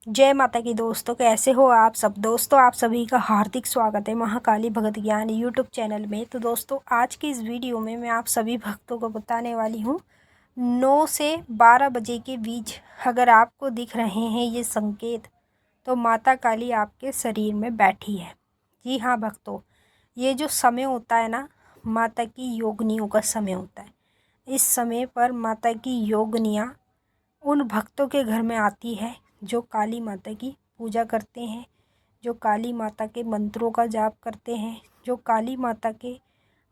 जय माता की दोस्तों, कैसे हो आप सब। दोस्तों आप सभी का हार्दिक स्वागत है महाकाली भगत ज्ञान यूट्यूब चैनल में। तो दोस्तों आज की इस वीडियो में मैं आप सभी भक्तों को बताने वाली हूँ 9 से 12 बजे के बीच अगर आपको दिख रहे हैं ये संकेत, तो माता काली आपके शरीर में बैठी है। जी हाँ भक्तों, ये जो समय होता है ना, माता की योगनियों का समय होता है। इस समय पर माता की योगनियाँ उन भक्तों के घर में आती है जो काली माता की पूजा करते हैं, जो काली माता के मंत्रों का जाप करते हैं, जो काली माता के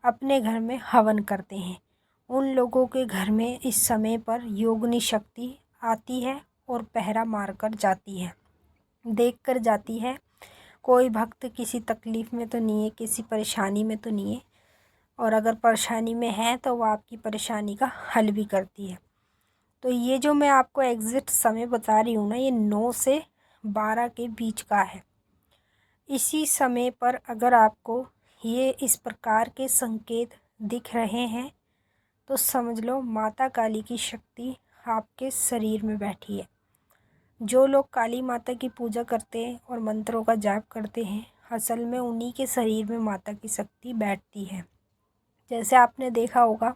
अपने घर में हवन करते हैं। उन लोगों के घर में इस समय पर योगिनी शक्ति आती है और पहरा मार कर जाती है, देख कर जाती है। कोई भक्त किसी तकलीफ़ में तो नहीं है, किसी परेशानी में तो नहीं है, और अगर परेशानी में है तो वो आपकी परेशानी का हल भी करती है। तो ये जो मैं आपको एग्ज़ैक्ट समय बता रही हूँ ना, ये 9 से 12 के बीच का है। इसी समय पर अगर आपको ये इस प्रकार के संकेत दिख रहे हैं तो समझ लो माता काली की शक्ति आपके शरीर में बैठी है। जो लोग काली माता की पूजा करते हैं और मंत्रों का जाप करते हैं, असल में उन्हीं के शरीर में माता की शक्ति बैठती है। जैसे आपने देखा होगा,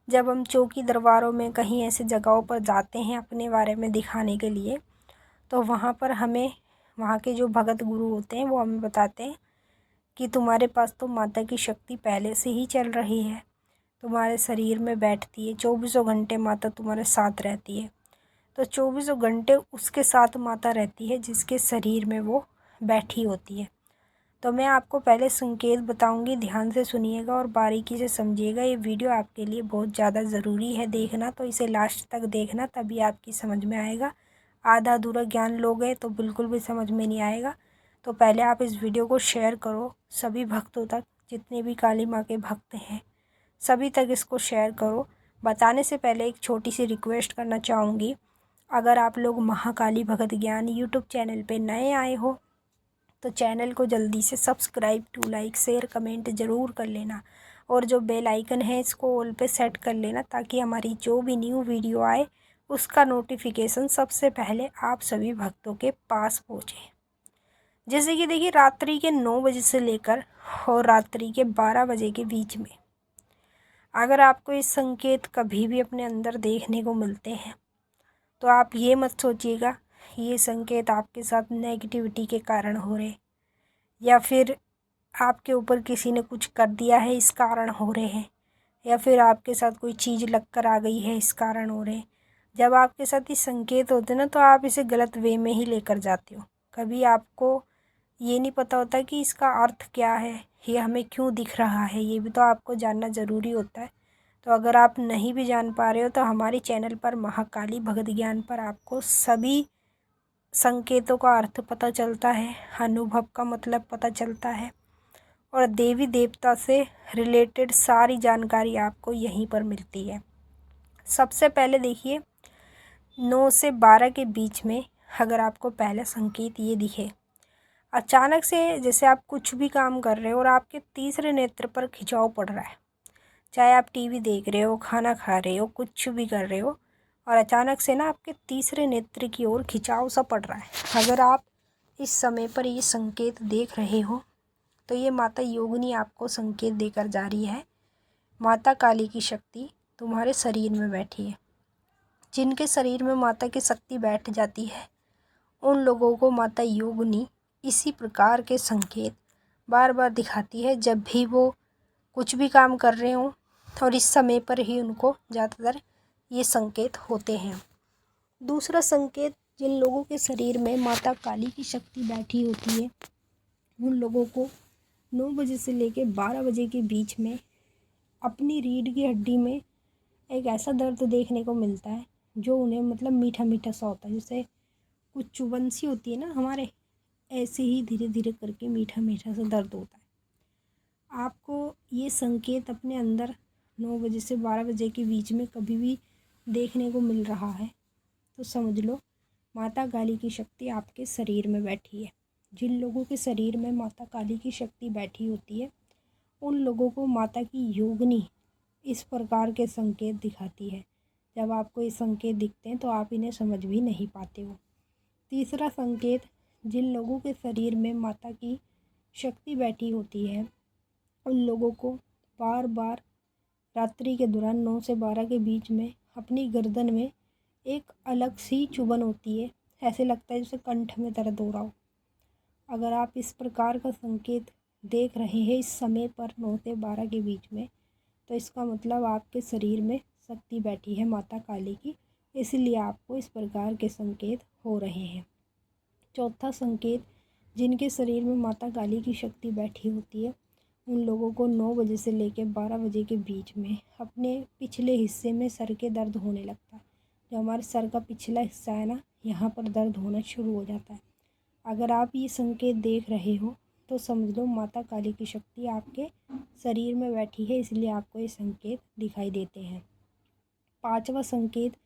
जब हम चौकी दरबारों में कहीं ऐसे जगहों पर जाते हैं अपने बारे में दिखाने के लिए, तो वहाँ पर हमें वहाँ के जो भगत गुरु होते हैं वो हमें बताते हैं कि तुम्हारे पास तो माता की शक्ति पहले से ही चल रही है, तुम्हारे शरीर में बैठती है, 24 घंटे माता तुम्हारे साथ रहती है। तो 24 घंटे उसके साथ माता रहती है जिसके शरीर में वो बैठी होती है। तो मैं आपको पहले संकेत बताऊंगी, ध्यान से सुनिएगा और बारीकी से समझिएगा। ये वीडियो आपके लिए बहुत ज़्यादा ज़रूरी है देखना, तो इसे लास्ट तक देखना, तभी आपकी समझ में आएगा। आधा अधूरा ज्ञान लोगे तो बिल्कुल भी समझ में नहीं आएगा। तो पहले आप इस वीडियो को शेयर करो सभी भक्तों तक, जितने भी काली माँ के भक्त हैं सभी तक इसको शेयर करो। बताने से पहले एक छोटी सी रिक्वेस्ट करना चाहूँगी, अगर आप लोग महाकाली भगत ज्ञान यूट्यूब चैनल पे नए आए हो तो चैनल को जल्दी से subscribe to like share comment ज़रूर कर लेना, और जो बेल आइकन है इसको ऑल पे सेट कर लेना, ताकि हमारी जो भी न्यू वीडियो आए उसका नोटिफिकेशन सबसे पहले आप सभी भक्तों के पास पहुँचे। जैसे कि देखिए, रात्रि के 9 बजे से लेकर और रात्रि के 12 बजे के बीच में अगर आपको इस संकेत कभी भी अपने अंदर देखने को मिलते हैं, तो आप ये मत सोचिएगा ये संकेत आपके साथ नेगेटिविटी के कारण हो रहे, या फिर आपके ऊपर किसी ने कुछ कर दिया है इस कारण हो रहे हैं, या फिर आपके साथ कोई चीज़ लग कर आ गई है इस कारण हो रहे हैं। जब आपके साथ ये संकेत होते हैं ना, तो आप इसे गलत वे में ही लेकर जाते हो। कभी आपको ये नहीं पता होता कि इसका अर्थ क्या है, ये हमें क्यों दिख रहा है, ये भी तो आपको जानना ज़रूरी होता है। तो अगर आप नहीं भी जान पा रहे हो तो हमारे चैनल पर महाकाली भगत ज्ञान पर आपको सभी संकेतों का अर्थ पता चलता है, अनुभव का मतलब पता चलता है, और देवी देवता से रिलेटेड सारी जानकारी आपको यहीं पर मिलती है। सबसे पहले देखिए, 9 से 12 के बीच में अगर आपको पहला संकेत ये दिखे, अचानक से जैसे आप कुछ भी काम कर रहे हो और आपके तीसरे नेत्र पर खिंचाव पड़ रहा है, चाहे आप टीवी देख रहे हो, खाना खा रहे हो, कुछ भी कर रहे हो, और अचानक से ना आपके तीसरे नेत्र की ओर खिंचाव सा पड़ रहा है। अगर आप इस समय पर ये संकेत देख रहे हो तो ये माता योगिनी आपको संकेत देकर जा रही है, माता काली की शक्ति तुम्हारे शरीर में बैठी है। जिनके शरीर में माता की शक्ति बैठ जाती है उन लोगों को माता योगिनी इसी प्रकार के संकेत बार बार दिखाती है जब भी वो कुछ भी काम कर रहे हों, और इस समय पर ही उनको ज़्यादातर ये संकेत होते हैं। दूसरा संकेत, जिन लोगों के शरीर में माता काली की शक्ति बैठी होती है उन लोगों को 9 बजे से लेकर 12 बजे के बीच में अपनी रीढ़ की हड्डी में एक ऐसा दर्द देखने को मिलता है जो उन्हें मतलब मीठा मीठा सा होता है। जैसे कुछ चुभन सी होती है ना हमारे, ऐसे ही धीरे धीरे करके मीठा मीठा सा दर्द होता है। आपको ये संकेत अपने अंदर 9 बजे से 12 बजे के बीच में कभी भी देखने को मिल रहा है तो समझ लो माता काली की शक्ति आपके शरीर में बैठी है। जिन लोगों के शरीर में माता काली की शक्ति बैठी होती है उन लोगों को माता की योगिनी इस प्रकार के संकेत दिखाती है। जब आपको ये संकेत दिखते हैं तो आप इन्हें समझ भी नहीं पाते हो। तीसरा संकेत, जिन लोगों के शरीर में माता की शक्ति बैठी होती है उन लोगों को बार बार रात्रि के दौरान 9 से 12 के बीच में अपनी गर्दन में एक अलग सी चुभन होती है। ऐसे लगता है जैसे कंठ में दर्द हो रहा हो। अगर आप इस प्रकार का संकेत देख रहे हैं इस समय पर 9 से 12 के बीच में, तो इसका मतलब आपके शरीर में शक्ति बैठी है माता काली की, इसलिए आपको इस प्रकार के संकेत हो रहे हैं। चौथा संकेत, जिनके शरीर में माता काली की शक्ति बैठी होती है उन लोगों को 9 बजे से लेकर 12 बजे के बीच में अपने पिछले हिस्से में सर के दर्द होने लगता है। जो हमारे सर का पिछला हिस्सा है ना, यहाँ पर दर्द होना शुरू हो जाता है। अगर आप ये संकेत देख रहे हो तो समझ लो माता काली की शक्ति आपके शरीर में बैठी है, इसलिए आपको ये संकेत दिखाई देते हैं। पांचवा संकेत,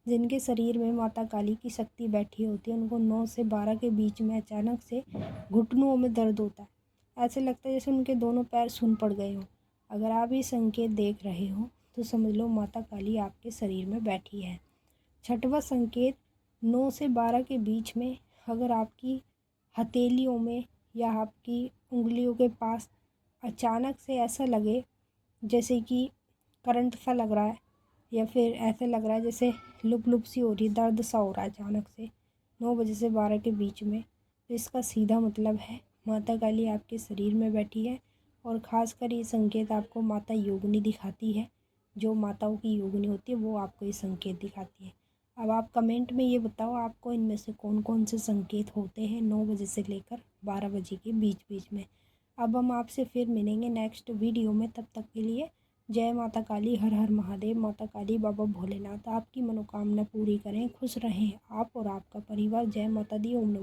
जिनके शरीर में माता काली की शक्ति बैठी होती है उनको 9 से 12 के बीच में अचानक से घुटनों में दर्द होता है। ऐसे लगता है जैसे उनके दोनों पैर सुन पड़ गए हों। अगर आप ये संकेत देख रहे हो तो समझ लो माता काली आपके शरीर में बैठी है। छठवां संकेत, 9 से 12 के बीच में अगर आपकी हथेलियों में या आपकी उंगलियों के पास अचानक से ऐसा लगे जैसे कि करंट सा लग रहा है, या फिर ऐसे लग रहा है जैसे लुप लुप सी हो रही, दर्द सा हो रहा है अचानक से 9 बजे से 12 के बीच में, तो इसका सीधा मतलब है माता काली आपके शरीर में बैठी है। और ख़ासकर ये संकेत आपको माता योगिनी दिखाती है। जो माताओं की योगिनी होती है वो आपको ये संकेत दिखाती है। अब आप कमेंट में ये बताओ आपको इनमें से कौन कौन से संकेत होते हैं 9 बजे से लेकर 12 बजे के बीच बीच में। अब हम आपसे फिर मिलेंगे नेक्स्ट वीडियो में, तब तक के लिए जय माता काली, हर हर महादेव। माता काली, बाबा भोलेनाथ आपकी मनोकामना पूरी करें, खुश रहें आप और आपका परिवार। जय माता दी, ओम नमः।